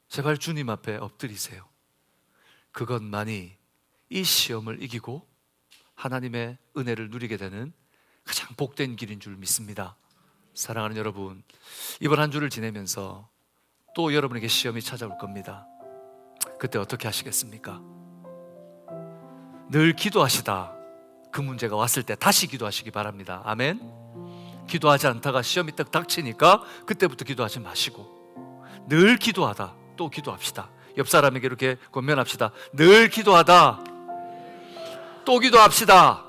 제발 주님 앞에 엎드리세요. 그것만이 이 시험을 이기고 하나님의 은혜를 누리게 되는 가장 복된 길인 줄 믿습니다. 사랑하는 여러분, 이번 한 주를 지내면서 또 여러분에게 시험이 찾아올 겁니다. 그때 어떻게 하시겠습니까? 늘 기도하시다 그 문제가 왔을 때 다시 기도하시기 바랍니다. 아멘. 기도하지 않다가 시험이 딱 닥치니까 그때부터 기도하지 마시고 늘 기도하다 또 기도합시다. 옆 사람에게 이렇게 권면합시다. 늘 기도하다 또 기도합시다.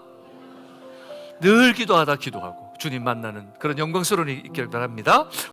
늘 기도하다 기도하고 주님 만나는 그런 영광스러운 일이 있기를 바랍니다.